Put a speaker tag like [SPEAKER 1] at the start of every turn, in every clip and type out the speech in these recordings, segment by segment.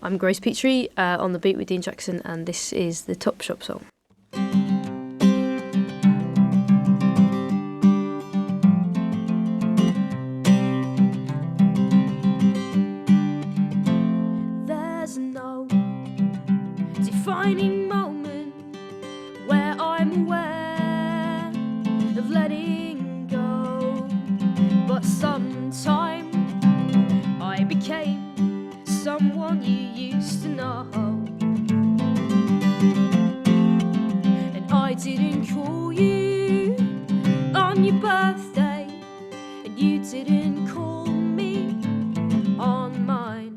[SPEAKER 1] I'm Grace Petrie on the beat with Dean Jackson, and this is the Topshop Song.
[SPEAKER 2] There's no defining moment where I'm aware of letting go, but sometime I became someone you used to know, and I didn't call you on your birthday, and you didn't call me on mine.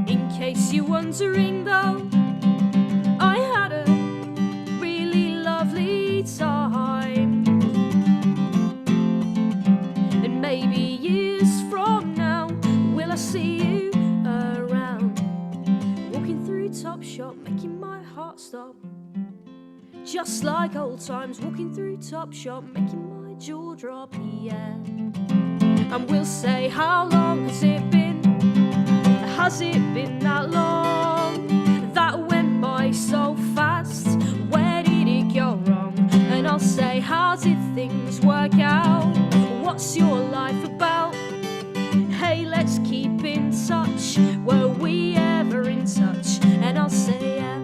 [SPEAKER 2] In case you're wondering though, I had a really lovely time, and maybe years from now will I see you around, walking through Topshop, making my heart stop, just like old times, walking through Topshop, making my jaw drop, yeah. And we'll say, how long has it been? Has it been that long? That went by so fast, where did it go wrong? And I'll say, how did things work out? What's your life about? Hey, let's keep in touch. Were we ever in touch? And I'll say, yeah.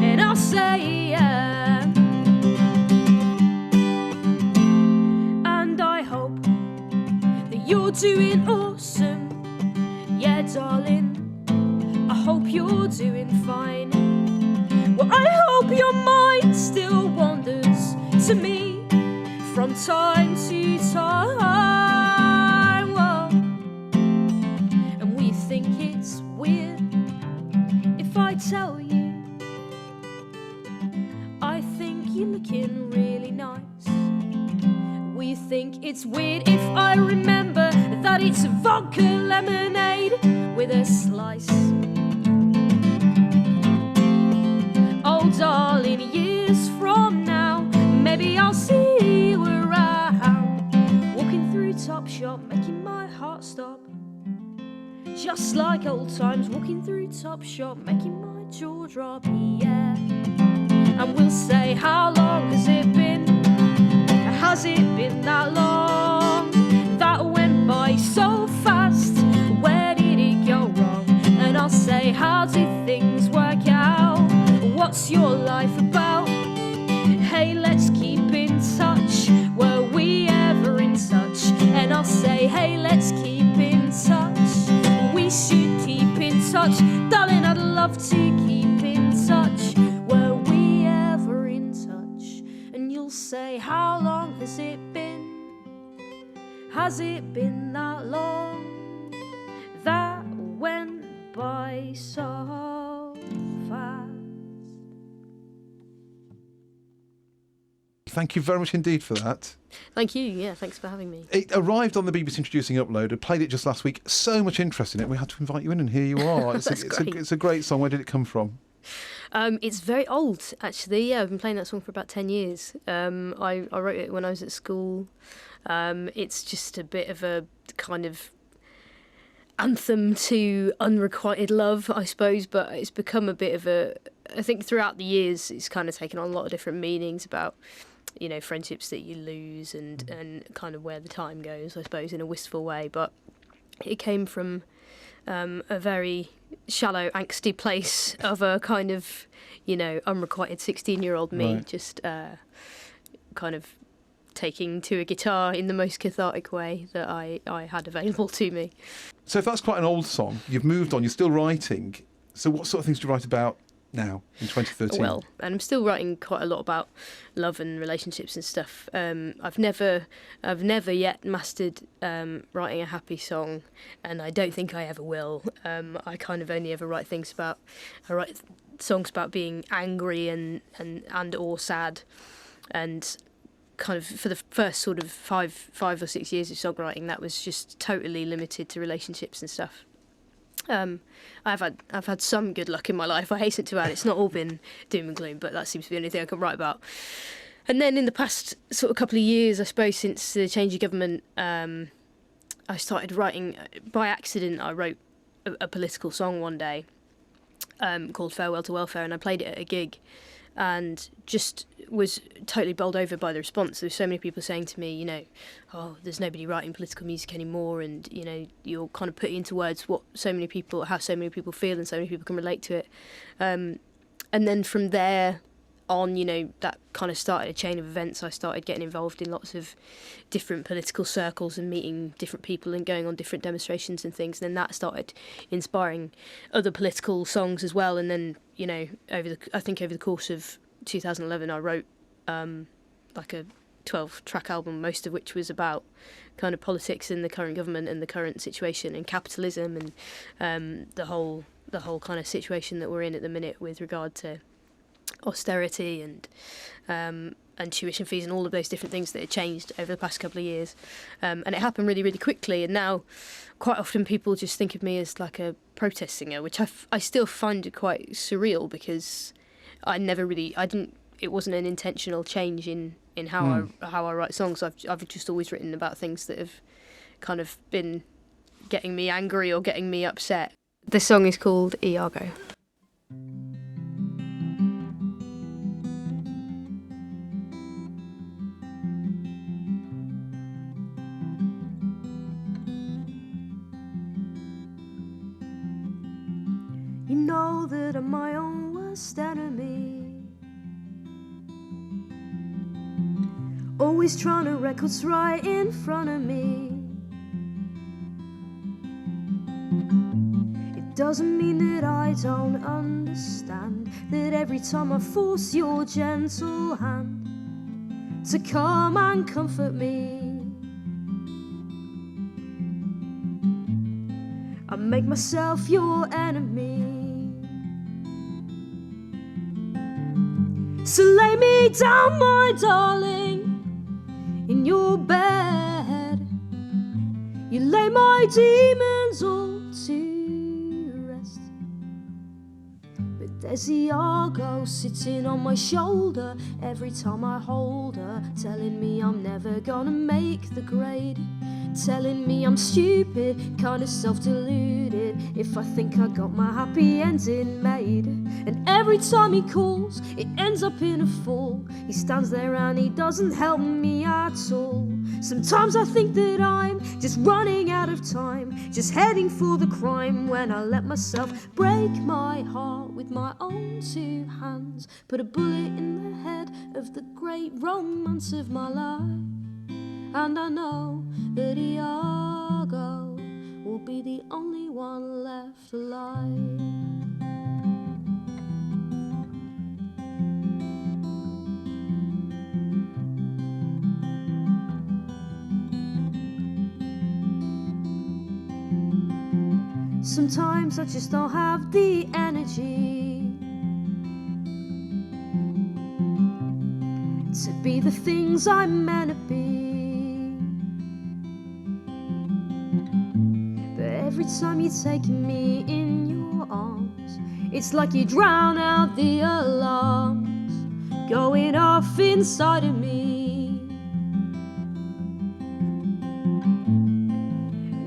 [SPEAKER 2] And I'll say, yeah. And I hope that you're doing awesome. Yeah, darling, I hope you're doing fine. Well, I hope your mind still wanders to me from time to time, whoa. And we think it's weird if I tell you I think you're looking really nice. We think it's weird if I remember that it's vodka lemonade with a slice. Oh darling, years from now, maybe I'll see you around, walking through Topshop, making my heart stop, just like old times, walking through Topshop, making my jaw drop, yeah. And we'll say, how long has it been? Has it been that long? That went by so fast, where did it go wrong? And I'll say, how did things work out? What's your life about? Hey, let's keep in touch. Were we ever in touch? And I'll say, hey, let's keep in touch. We should keep in touch. Darling, I'd love to keep in touch. Were we ever in touch? And you'll say, how long has it been? Has it been that long? That went by so fast.
[SPEAKER 3] Thank you very much indeed for that.
[SPEAKER 1] Thank you, yeah, thanks for having me.
[SPEAKER 3] It arrived on the BBC Introducing Upload. I played it just last week. So much interest in it. We had to invite you in, and here you are. It's a great song. Where did it come from?
[SPEAKER 1] It's very old, actually. Yeah, I've been playing that song for about 10 years. I wrote it when I was at school. It's just a bit of a kind of anthem to unrequited love, I suppose, but it's become a bit of a... I think throughout the years it's kind of taken on a lot of different meanings about, you know, friendships that you lose and kind of where the time goes, I suppose, in a wistful way. But it came from a very shallow, angsty place of a kind of, you know, unrequited 16-year-old me,
[SPEAKER 3] right.
[SPEAKER 1] Just kind of taking to a guitar in the most cathartic way that I had available to me.
[SPEAKER 3] So if that's quite an old song, you've moved on, you're still writing. So what sort of things do you write about now in 2013?
[SPEAKER 1] Well, and I'm still writing quite a lot about love and relationships and stuff. I've never yet mastered writing a happy song, and I don't think I ever will. I kind of only ever write songs about being angry and or sad, and kind of for the first sort of five or 6 years of songwriting, that was just totally limited to relationships and stuff. I've had some good luck in my life, I hasten to add. It's not all been doom and gloom, but that seems to be the only thing I can write about. And then in the past sort of couple of years, I suppose, since the change of government, I started writing, by accident, I wrote a political song one day called Farewell to Welfare, and I played it at a gig and just was totally bowled over by the response. There were so many people saying to me, you know, oh, there's nobody writing political music anymore, and, you know, you're kind of putting into words how so many people feel, and so many people can relate to it. And then from there on, you know, that kind of started a chain of events. I started getting involved in lots of different political circles and meeting different people and going on different demonstrations and things. And then that started inspiring other political songs as well. And then, you know, over the course of 2011, I wrote like a 12-track album, most of which was about kind of politics and the current government and the current situation and capitalism and the whole kind of situation that we're in at the minute with regard to austerity and tuition fees and all of those different things that have changed over the past couple of years. And it happened really, really quickly. And now quite often people just think of me as like a protest singer, which I still find it quite surreal, because it wasn't an intentional change in how I write songs. I've just always written about things that have kind of been getting me angry or getting me upset. The song is called Iago.
[SPEAKER 2] You know that I'm my own worst enemy, always trying to wreck what's right in front of me. It doesn't mean that I don't understand that every time I force your gentle hand to come and comfort me, I make myself your enemy. So lay me down, my darling, in your bed. You lay my demons all to rest. But there's Iago sitting on my shoulder every time I hold her, telling me I'm never gonna make the grade, telling me I'm stupid, kind of self-deluded, if I think I got my happy ending made. And every time he calls, it ends up in a fall. He stands there and he doesn't help me at all. Sometimes I think that I'm just running out of time, just heading for the crime, when I let myself break my heart with my own two hands, put a bullet in the head of the great romance of my life. And I know that Iago will be the only one left alive. Sometimes I just don't have the energy to be the things I'm meant to be. But every time you're taking me in your arms, it's like you drown out the alarms going off inside of me.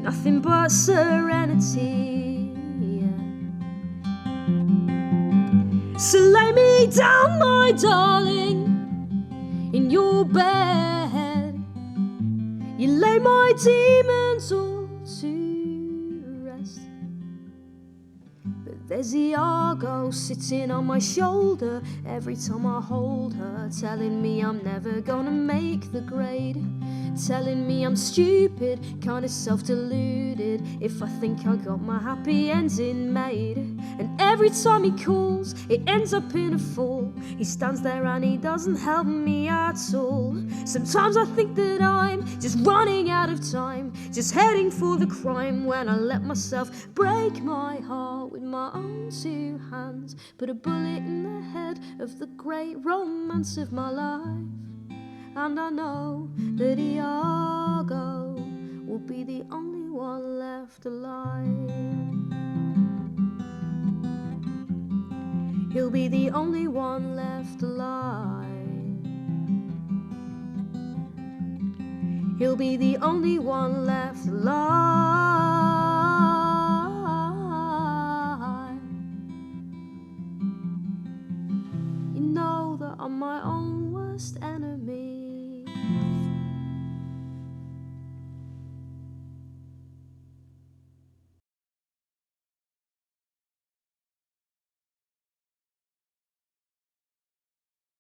[SPEAKER 2] Nothing but serenity, yeah. So lay me down, my darling, in your bed. You lay my demons all to rest. But there's Iago sitting on my shoulder every time I hold her, telling me I'm never gonna make the grade, telling me I'm stupid, kind of self-deluded, if I think I got my happy ending made. And every time he calls, it ends up in a fall. He stands there and he doesn't help me at all. Sometimes I think that I'm just running out of time, just heading for the crime, when I let myself break my heart with my own two hands, put a bullet in the head of the great romance of my life. And I know that Iago will be the only one left alive. He'll be the only one left alive. He'll be the only one left alive. I'm my own worst enemy.